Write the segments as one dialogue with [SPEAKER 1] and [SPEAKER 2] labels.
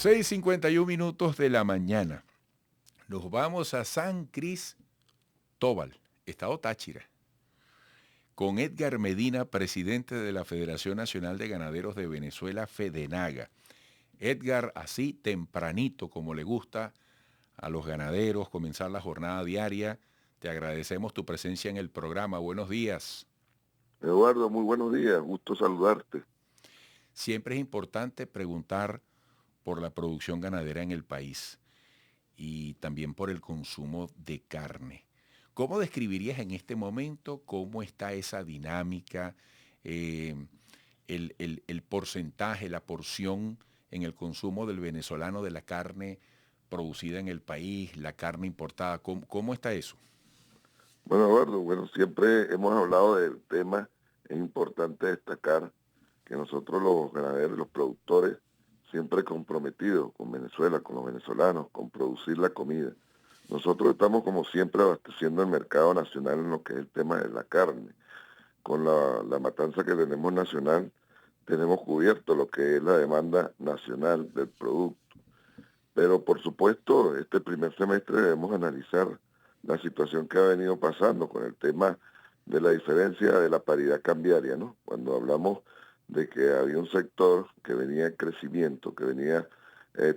[SPEAKER 1] 6:51 de la mañana. Nos vamos a San Cristóbal, estado Táchira, con Edgar Medina, presidente de la Federación Nacional de Ganaderos de Venezuela, FEDENAGA. Edgar, así tempranito como le gusta a los ganaderos comenzar la jornada diaria, te agradecemos tu presencia en el programa. Buenos días.
[SPEAKER 2] Eduardo, muy buenos días, gusto saludarte.
[SPEAKER 1] Siempre es importante preguntar por la producción ganadera en el país y también por el consumo de carne. ¿Cómo describirías en este momento cómo está esa dinámica, eh, el porcentaje, la porción en el consumo del venezolano de la carne producida en el país, la carne importada? ¿Cómo está eso?
[SPEAKER 2] Bueno, Eduardo, siempre hemos hablado del tema, es importante destacar que nosotros los ganaderos, los productores, siempre comprometidos con Venezuela, con los venezolanos, con producir la comida. Nosotros estamos como siempre abasteciendo el mercado nacional en lo que es el tema de la carne. Con la matanza que tenemos nacional, tenemos cubierto lo que es la demanda nacional del producto. Pero por supuesto, este primer semestre debemos analizar la situación que ha venido pasando con el tema de la diferencia de la paridad cambiaria, ¿no? Cuando hablamos de que había un sector que venía en crecimiento, que venía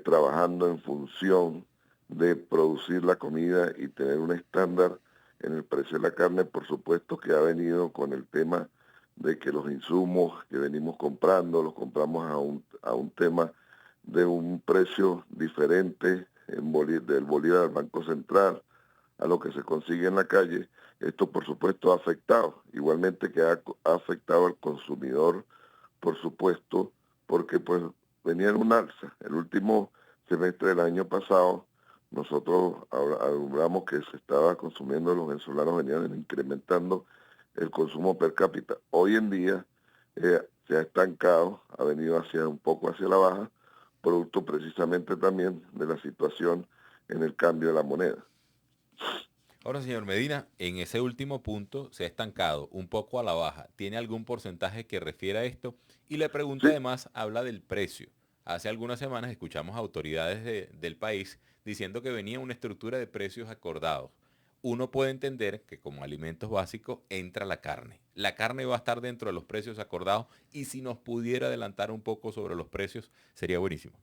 [SPEAKER 2] trabajando en función de producir la comida y tener un estándar en el precio de la carne, por supuesto que ha venido con el tema de que los insumos que venimos comprando, los compramos a un tema de un precio diferente del bolívar del Banco Central a lo que se consigue en la calle. Esto, por supuesto, ha afectado, igualmente que ha afectado al consumidor, por supuesto, porque pues venía en un alza. El último semestre del año pasado, nosotros alumbramos que se estaba consumiendo, los venezolanos venían incrementando el consumo per cápita. Hoy en día se ha estancado, ha venido hacia un poco hacia la baja, producto precisamente también de la situación en el cambio de la moneda.
[SPEAKER 3] Ahora, señor Medina, en ese último punto se ha estancado un poco a la baja. ¿Tiene algún porcentaje que refiera a esto? Y la pregunta
[SPEAKER 2] Sí,
[SPEAKER 3] además habla del precio. Hace algunas semanas escuchamos a autoridades del país diciendo que venía una estructura de precios acordados. Uno puede entender que como alimentos básicos entra la carne. La carne va a estar dentro de los precios acordados y si nos pudiera adelantar un poco sobre los precios sería buenísimo.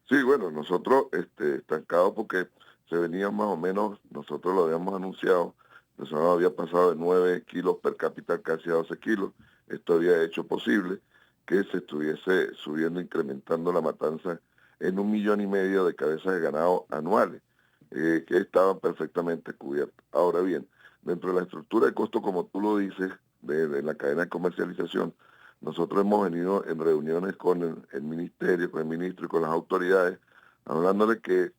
[SPEAKER 2] sí, bueno, nosotros estancados porque se venía más o menos, nosotros lo habíamos anunciado, eso había pasado de 9 kilos per cápita casi a 12 kilos. Esto había hecho posible que se estuviese subiendo, incrementando la matanza en 1,5 millones de cabezas de ganado anuales, que estaban perfectamente cubiertas. Ahora bien, dentro de la estructura de costo, como tú lo dices, de la cadena de comercialización, nosotros hemos venido en reuniones con el ministerio, con el ministro y con las autoridades, hablando de que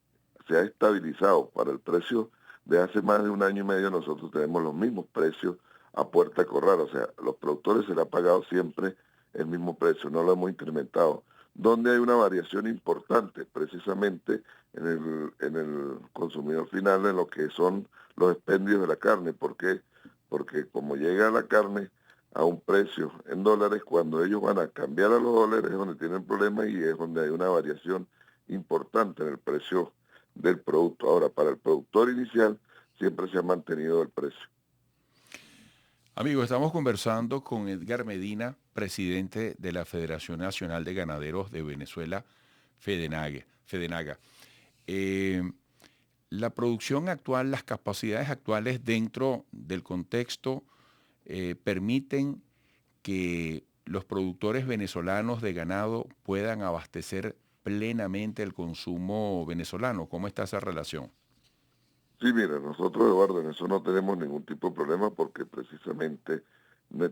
[SPEAKER 2] se ha estabilizado para el precio de hace más de un año y medio. Nosotros tenemos los mismos precios a puerta de corral, o sea, los productores se les ha pagado siempre el mismo precio, no lo hemos incrementado. Donde hay una variación importante, precisamente en el consumidor final, en lo que son los expendios de la carne. ¿Por qué? Porque como llega la carne a un precio en dólares, cuando ellos van a cambiar a los dólares es donde tienen problemas y es donde hay una variación importante en el precio del producto. Ahora, para el productor inicial siempre se ha mantenido el precio.
[SPEAKER 1] Amigos, estamos conversando con Edgar Medina, presidente de la Federación Nacional de Ganaderos de Venezuela, FEDENAGA. Eh, la producción actual, las capacidades actuales dentro del contexto permiten que los productores venezolanos de ganado puedan abastecer plenamente el consumo venezolano. ¿Cómo está esa relación?
[SPEAKER 2] Sí, mira, nosotros, Eduardo, en eso no tenemos ningún tipo de problema porque precisamente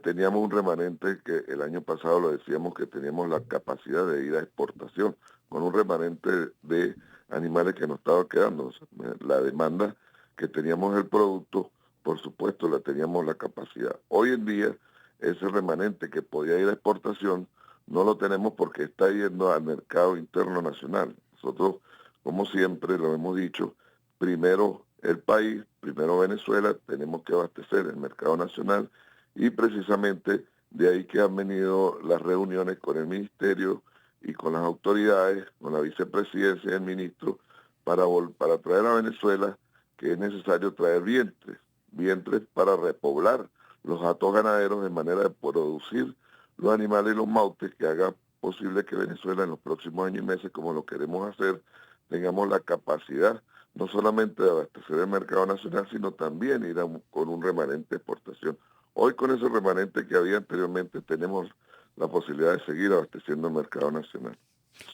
[SPEAKER 2] teníamos un remanente que el año pasado lo decíamos que teníamos la capacidad de ir a exportación con un remanente de animales que nos estaba quedando. O sea, la demanda que teníamos del producto, por supuesto, la teníamos la capacidad. Hoy en día, ese remanente que podía ir a exportación, no lo tenemos porque está yendo al mercado interno nacional. Nosotros, como siempre, lo hemos dicho, primero el país, primero Venezuela, tenemos que abastecer el mercado nacional y precisamente de ahí que han venido las reuniones con el ministerio y con las autoridades, con la vicepresidencia y el ministro, para traer a Venezuela que es necesario traer vientres para repoblar los hatos ganaderos de manera de producir los animales y los mautes que haga posible que Venezuela en los próximos años y meses, como lo queremos hacer, tengamos la capacidad no solamente de abastecer el mercado nacional, sino también ir con un remanente de exportación. Hoy con ese remanente que había anteriormente tenemos la posibilidad de seguir abasteciendo el mercado nacional.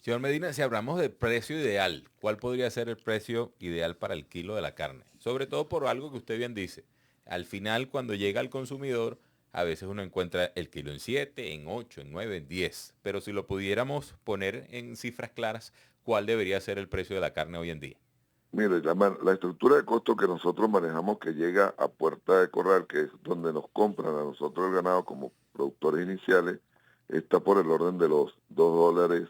[SPEAKER 3] Señor Medina, si hablamos de precio ideal, ¿cuál podría ser el precio ideal para el kilo de la carne? Sobre todo por algo que usted bien dice. Al final, cuando llega al consumidor, a veces uno encuentra el kilo en 7, en 8, en 9, en 10. Pero si lo pudiéramos poner en cifras claras, ¿cuál debería ser el precio de la carne hoy en día?
[SPEAKER 2] Mire, la estructura de costo que nosotros manejamos que llega a puerta de corral, que es donde nos compran a nosotros el ganado como productores iniciales, está por el orden de los $2,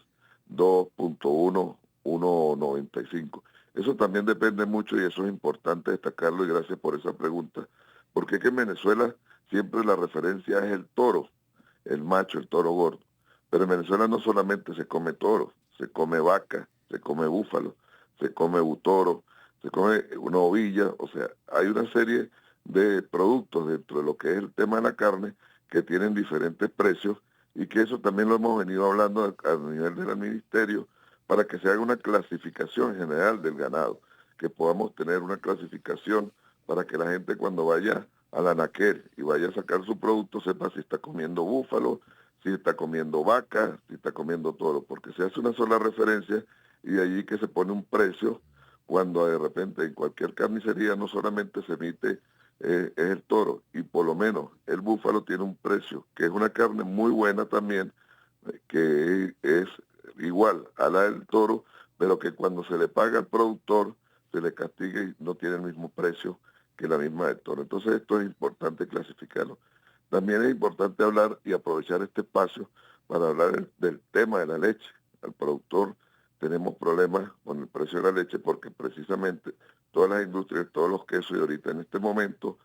[SPEAKER 2] 2.1, 1.95. Eso también depende mucho y eso es importante destacarlo y gracias por esa pregunta, porque es que en Venezuela siempre la referencia es el toro, el macho, el toro gordo. Pero en Venezuela no solamente se come toro, se come vaca, se come búfalo, se come butoro, se come una ovilla, o sea, hay una serie de productos dentro de lo que es el tema de la carne que tienen diferentes precios y que eso también lo hemos venido hablando a nivel del ministerio para que se haga una clasificación general del ganado, que podamos tener una clasificación para que la gente cuando vaya a la anaquel y vaya a sacar su producto sepa si está comiendo búfalo, si está comiendo vaca, si está comiendo toro, porque se hace una sola referencia y de allí que se pone un precio cuando de repente en cualquier carnicería no solamente se emite es el toro y por lo menos el búfalo tiene un precio, que es una carne muy buena también, que es igual a la del toro, pero que cuando se le paga al productor se le castiga y no tiene el mismo precio que la misma del toro. Entonces esto es importante clasificarlo. También es importante hablar y aprovechar este espacio para hablar del tema de la leche. Al productor tenemos problemas con el precio de la leche porque precisamente todas las industrias, todos los quesos y ahorita en este momento,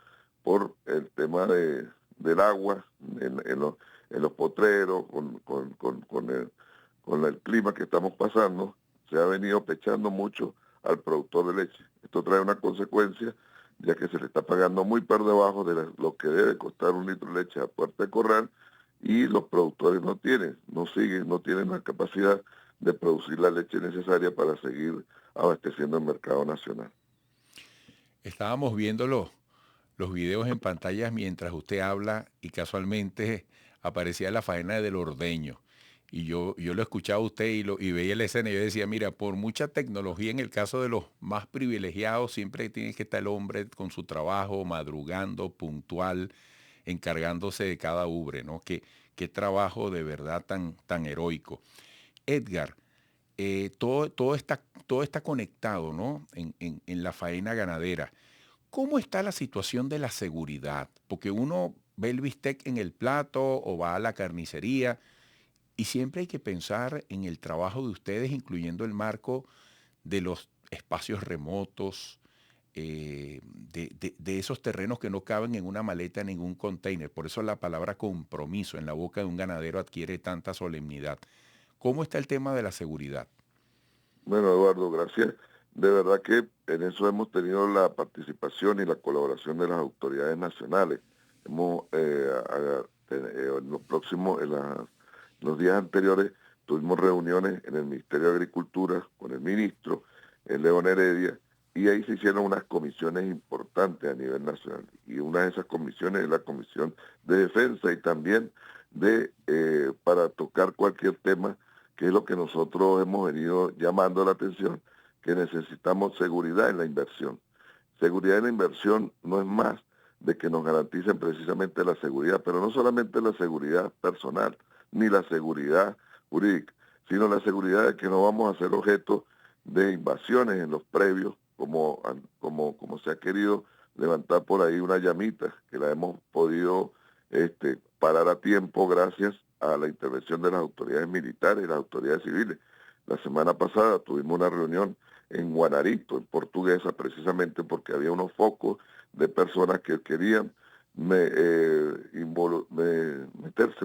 [SPEAKER 2] por el tema del agua en los potreros, con el clima que estamos pasando, se ha venido pechando mucho al productor de leche. Esto trae una consecuencia, ya que se le está pagando muy por debajo de lo que debe costar un litro de leche a puerta de corral y los productores no tienen la capacidad de producir la leche necesaria para seguir abasteciendo el mercado nacional.
[SPEAKER 1] Estábamos viendo los videos en pantallas mientras usted habla y casualmente aparecía la faena del ordeño. Y yo lo escuchaba a usted y veía la escena y yo decía, mira, por mucha tecnología en el caso de los más privilegiados, siempre tiene que estar el hombre con su trabajo, madrugando, puntual, encargándose de cada ubre, ¿no? Qué trabajo de verdad tan heroico. Edgar, todo está conectado, ¿no? En la faena ganadera. ¿Cómo está la situación de la seguridad? Porque uno ve el bistec en el plato o va a la carnicería y siempre hay que pensar en el trabajo de ustedes, incluyendo el marco de los espacios remotos, de esos terrenos que no caben en una maleta, en ningún container. Por eso la palabra compromiso en la boca de un ganadero adquiere tanta solemnidad. ¿Cómo está el tema de la seguridad?
[SPEAKER 2] Bueno, Eduardo, gracias. De verdad que en eso hemos tenido la participación y la colaboración de las autoridades nacionales. Hemos, en los días anteriores, tuvimos reuniones en el Ministerio de Agricultura con el ministro, León Heredia, y ahí se hicieron unas comisiones importantes a nivel nacional. Y una de esas comisiones es la Comisión de Defensa y también para tocar cualquier tema, que es lo que nosotros hemos venido llamando la atención, que necesitamos seguridad en la inversión. Seguridad en la inversión no es más de que nos garanticen precisamente la seguridad, pero no solamente la seguridad personal, ni la seguridad jurídica, sino la seguridad de que no vamos a ser objeto de invasiones en los previos, como se ha querido levantar por ahí una llamita, que la hemos podido parar a tiempo gracias a la intervención de las autoridades militares y las autoridades civiles. La semana pasada tuvimos una reunión en Guanarito, en Portuguesa, precisamente porque había unos focos de personas que querían meterse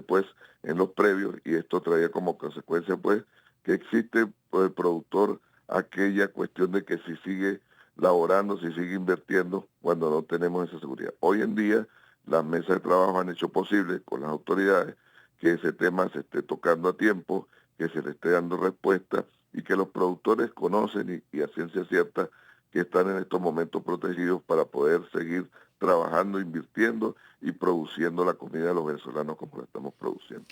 [SPEAKER 2] pues en los previos y esto traía como consecuencia pues que existe por el productor aquella cuestión de que si sigue laborando, si sigue invirtiendo, cuando no tenemos esa seguridad. Hoy en día las mesas de trabajo han hecho posible con las autoridades que ese tema se esté tocando a tiempo, que se le esté dando respuesta y que los productores conocen y a ciencia cierta que están en estos momentos protegidos para poder seguir trabajando, invirtiendo y produciendo la comida de los venezolanos como la estamos produciendo.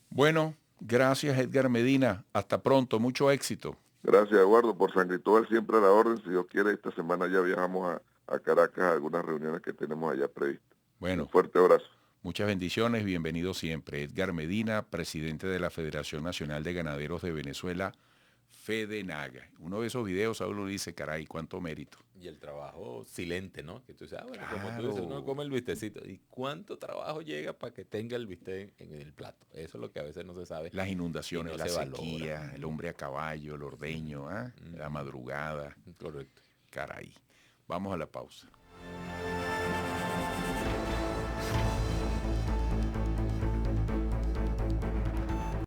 [SPEAKER 1] Bueno, gracias Edgar Medina. Hasta pronto. Mucho éxito.
[SPEAKER 2] Gracias, Eduardo, por San Cristóbal siempre a la orden. Si Dios quiere, esta semana ya viajamos a Caracas a algunas reuniones que tenemos allá previstas.
[SPEAKER 1] Bueno,
[SPEAKER 2] un fuerte abrazo.
[SPEAKER 1] Muchas bendiciones. Bienvenido siempre. Edgar Medina, presidente de la Federación Nacional de Ganaderos de Venezuela, FEDENAGA. Uno de esos videos a uno dice, caray, cuánto mérito.
[SPEAKER 3] Y el trabajo silente, ¿no? Que tú dices, bueno,
[SPEAKER 1] Claro.
[SPEAKER 3] como tú dices, uno come el bistecito. ¿Y cuánto trabajo llega para que tenga el bistec en el plato? Eso es lo que a veces no se sabe.
[SPEAKER 1] Las inundaciones,
[SPEAKER 3] no
[SPEAKER 1] la
[SPEAKER 3] se
[SPEAKER 1] sequía,
[SPEAKER 3] valora.
[SPEAKER 1] el hombre a caballo, el ordeño, la madrugada.
[SPEAKER 3] Correcto.
[SPEAKER 1] Caray. Vamos a la pausa.